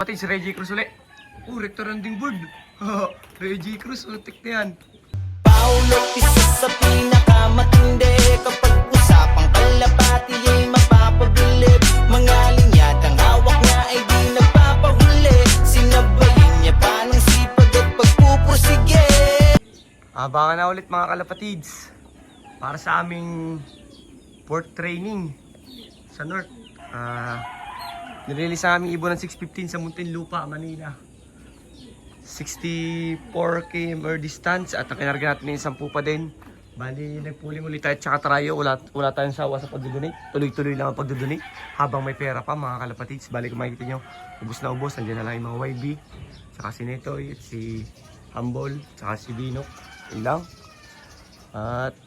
Pati si Reggie Cruz ulit. Rector landing board. Reggie Cruz, utik na yan. Paulo, isa sa pinakamatindi. Kapag usapang kalapati ay mapapabilib. Mga linyatang hawak niya ay di nagpapahuli. Sinabayin niya pa ng sipag at pagpupursige. Abangan na ulit mga kalapatids. Para sa aming port training sa North. Nirelease sa aming ibon ng 6:15 sa Muntinlupa, Manila. 64 km distance at nakinarga natin yung 10 pa din. Bali, nagpuling ulit tayo tsaka tryo. Wala tayong sawa sa pagdodonate. Tuloy-tuloy lang ang pagdodonate habang may pera pa mga kalapatids. Bali, kung makikita nyo, ubos na ubos. Nandiyan na lang yung mga YB, tsaka si Netoy, at si Humble, tsaka si Bino. Yun lang. At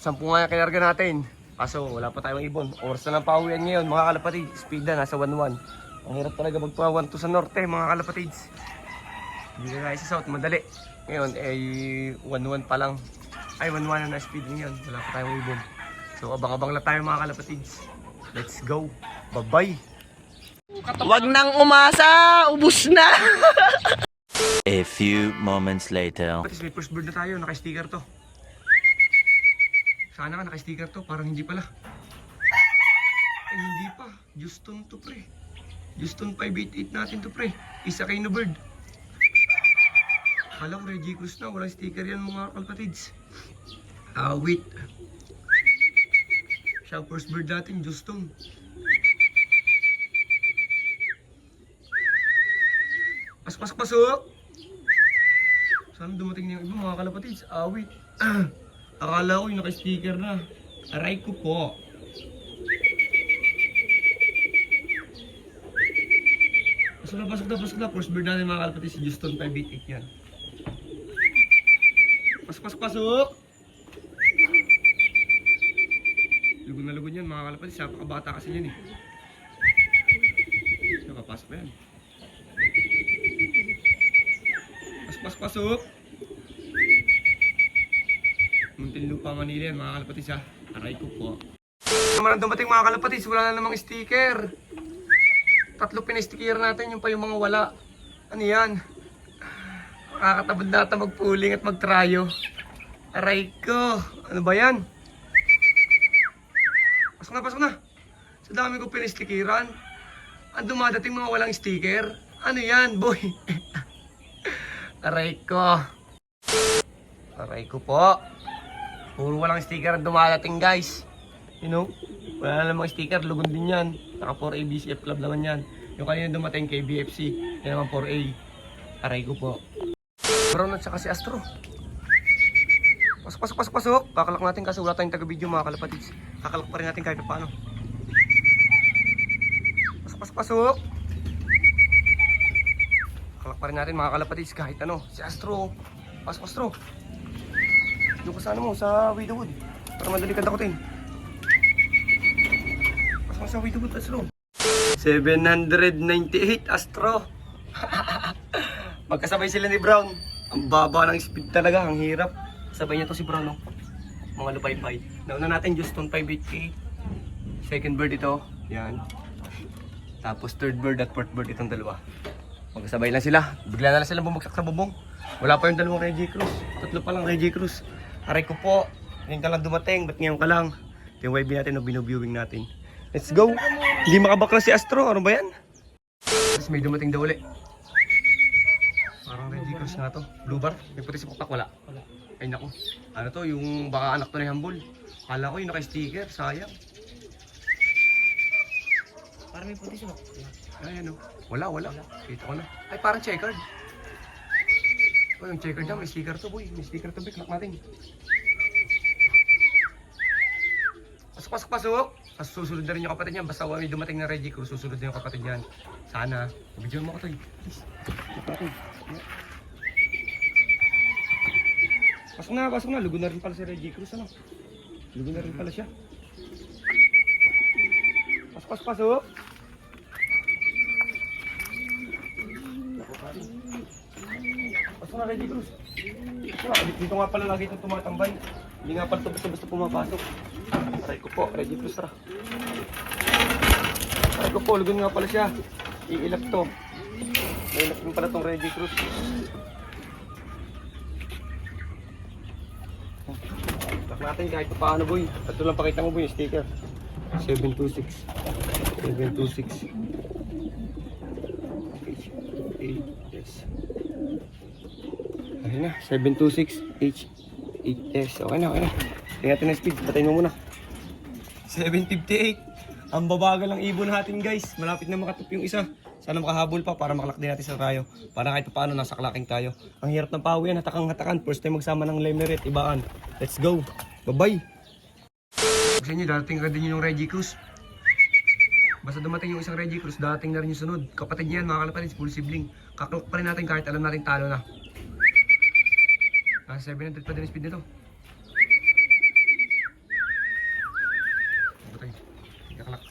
10 nga yung kinarga natin. Kaso wala pa tayong ibon. Oras na lang pauwian ngayon mga kalapatids. Speed na, nasa 1-1. Ang hirap talaga magpa-1-2 sa norte mga kalapatids. Hindi na tayo sa south, madali. Ngayon ay 1-1 pa lang. Ay 1-1 na speed ngayon. Wala pa tayong ibon. So abang-abang lang tayo mga kalapatids. Let's go. Bye-bye. Wag nang umasa, ubus na. A few moments later. At least may first bird na tayo, naka-sticker to. Sana ka naka-sticker to, parang hindi pala. Ay hindi pa, Houston to pre. Houston 588 natin to pre. Isa kay no bird. Kala ko Reggie Cruz na, walang sticker yan mga kalapatids. Wait. Siya first bird natin, Houston. Pasok! Sana dumating na yung iba mga kalapatids. Wait. Akala ko yung naka-sticker na. Aray ko po. Pasok na. First bird natin mga kalapatids, si Houston 588 yan. Pasok! Lugon na lugon yan mga kalapatids. Napakabata kasi yan eh. Nakapasok na yan. Pasok! Muntinlupa, Manila yan mga kalapatids ha. Aray ko po. Naman ang dumating mga kalapatids, wala na namang sticker. 3 pina-sticker natin, yung pa yung mga wala. Ano yan? Makakatabad natin magpuling at magtrayo. Aray ko. Ano ba yan? Pasok na. Sa dami ko pina-stickeran. Ang dumadating mga walang sticker. Ano yan, boy? Aray ko. Aray ko po. Puro walang sticker ang dumadating guys. You know? Wala na namang sticker, lugon din yan. Naka 4A BCF Club naman yan. Yung kanina dumating kay BFC, yan naman 4A. Aray ko po. Brown at saka si Astro. Pasok. Kakalak natin kasi wala tayong taga-video mga kalapatids. Kakalak pa rin natin kahit paano. Pasok. Kakalak pa rin natin mga kalapatids kahit ano. Si Astro. Pasok Astro. Doon ka sana mo sa Widowwood para madali ka dakutin. Pasok sa Widowwood Astro. 798 Astro. Magkasabay sila ni Brown. Ang baba ng speed talaga, ang hirap. Sabay niya to si Brown, no? Mga lupay-pay. Nauna natin Houston 588. Second bird ito. Yan. Tapos third bird at fourth bird itong dalawa. Magkasabay lang sila. Bigla na lang silang bumagsak sa bubong. Wala pa yung dalawang Reggie Cruz. 3 pa lang Reggie Cruz. Aray ko po. Ngayon ka lang dumating. Ba't ngayon ka lang? Ito yung YB natin o binuviewing natin. Let's go. Hindi makabakla si Astro. Ano ba yan? Tapos may dumating daw ulit. Parang Reggie Cruz nga to. Blue bar? May puti sa pakpak. Wala. Ay naku. Ano to? Yung baka anak to ni Humble. Kala ko yung naka-sticker. Sayang. Parang may puti siya. Ay ano. Wala. Kita ko na. Ay parang checkered. Oh, yung checkered na. May sticker to boy. May sticker to. Click natin. Pasok. Susunod na rin yung kapatid niyan. Basta may dumating na Reggie Cruz, susunod na yung kapatid niyan. Sana. Bigyan mo ko to. Please. Pasok na. Lugo na rin pala si Reggie Cruz. Ano? Lugo na rin pala siya. Pasok. Pasok na Reggie Cruz. Dito nga pala lagi itong tumatambay. Hindi nga pala ito basta pumapasok. Aray ko po, Reggie Cruz tara. Aray ko po, lugon nga pala siya. Iilap to. May nakin pala tong Reggie Cruz. Lock natin kahit pa paano boy. Ito lang pakita mo boy yung sticker. 726. 726. H8S. Ayun na, 726 H8S. Okay na, okay na. Tingnan natin ang speed. Patayin mo muna. 758. Ang babagal ng ibon natin guys. Malapit na makatup yung isa. Sana makahabol pa para makalak din natin sa tayo. Para kahit paano nasa klaking tayo. Ang hirap ng pawi yan. Hatakang-hatakan. First time magsama ng Lemerit. Ibaan. Let's go. Bye-bye. Sa inyo, dating ka din yung Reggie Cruz. Basta dumating yung isang Reggie Cruz, dating na rin yung sunod. Kapatid niyan, mga kalapatid, full sibling. Kaklok pa rin natin kahit alam natin talo na. 700 pa din yung speed nito. Batay. Kaklak.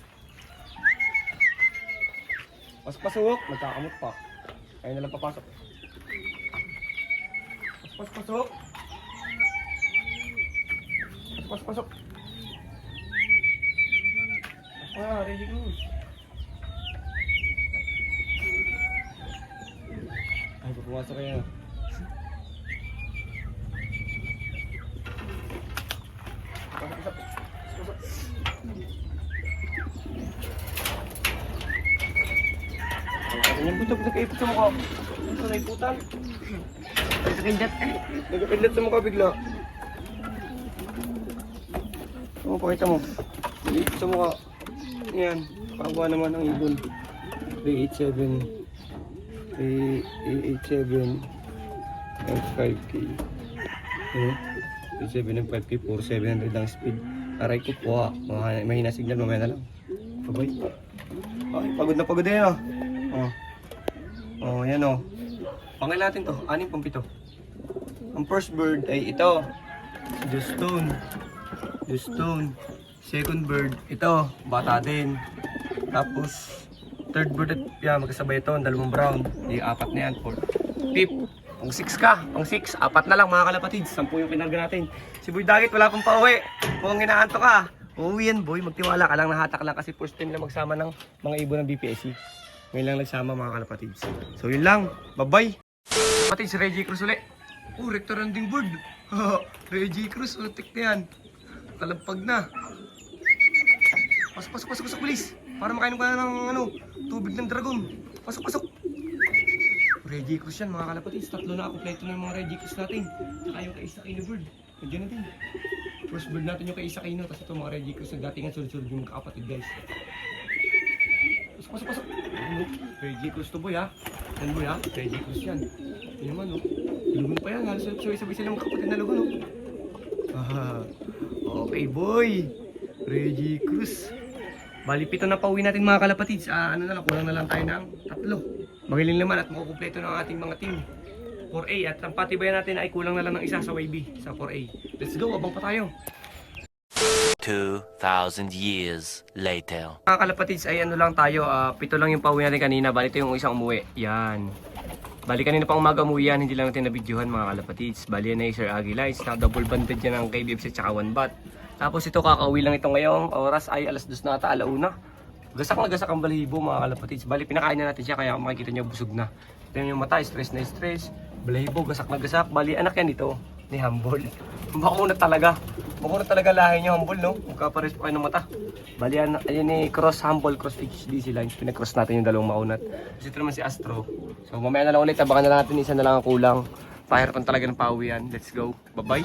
Pasok. Nagkakamot pa. Kaya na lang papasok. Pasok. Pasok. Reggie Cruz. Ay, pumasok kayo. Yung butok nagkaipot sa mukha. Ito na iputan. Nagkapindat sa mukha bigla. Oo, pakita mo. Nagkaipot sa mukha. Yan. Pagawa naman ang ibon. 387. 387. And 5K. 387 and 5K. 4,700 ang speed. Aray ko po ha. Mahina signal. Mamaya na lang. Bye-bye. Okay, pagod na pagod yan oh. Oh, yan oh. Pangal natin to. 6 pang 7. Ang first bird ay ito. Justone. Second bird, ito. Bata din. Tapos, third bird at yan, magkasabay ito. Ang 2 brown. Yung 4 na yan. Fifth. Pang 6 ka. Pang 6. 4 na lang mga kalapatids. 10 yung pinarga natin. Si Boy Dagit wala pang pauwi. Kung inaanto ka. Uuwi yan boy. Magtiwala ka lang. Nahatak lang kasi first time na magsama ng mga ibon ng BPSC. Ngayon lang nagsama mga kalapatids. So yun lang. Bye-bye. Kalapatids, Reggie Cruz ulit. Oh, rector ding bird. Reggie Cruz, utik na yan. Talampag na. Pasok, bilis. Para makainom ka na ng tubig ng dragon. Pasok. Reggie Cruz yan mga kalapatids. 3 na kompleto na yung mga Reggie Cruz natin. Saka yung kay Isakino bird. Nandiyan natin. First bird natin yung kay Isakino. Tapos ito mga Reggie Cruz na datingan sunod-sunod yung magkakapatid guys. Pasok. Reggie Cruz to boy ha. Yan boy ha. Reggie Cruz yan. Yan naman oh. Lugon pa yan. Halos sabay sila magkakapatid na lugon oh. Okay boy. Reggie Cruz. Bali 7 na pauwi natin mga kalapatids. Ano na lang, kulang na lang tayo ng 3. Magaling naman at makukumpleto ng ating mga team. 4A at ang patibayan natin ay kulang na lang ng isa sa YB sa 4A. Let's go, abang pa tayo. 2,000 years later. Mga kalapatids ay ano lang tayo, 7 lang yung pauwi natin kanina. Bali ito yung isang umuwi. Yan. Bali kanina pang umaga umuwi yan, hindi lang natin nabidyohan mga kalapatids. Bali yan ay Sir Aguilites, double banded yan ng KBFC at 1 bat. Tapos ito kakauwi lang ito ngayong oras ay alas 2 na ata, alauna. Gasak na gasak ang balahibo mga kalapatids. Bali pinakain na natin siya kaya makikita nyo busog na. Ito yung mata, stress na stress. Balahibo, gasak na gasak. Bali anak yan ito ni Humble. Bakuna talaga lahi niyo Humble no. Magkapares pa kayo ng mata. Bali ayan ni Cross Humble, Cross HDC lines. Pinag-cross natin yung dalawang maunat. Kasi ito naman si Astro. So mamaya na lang ulit, abangan na natin isa na lang ang kulang. Pahirapan talaga ng pauwi yan. Let's go. Bye-bye.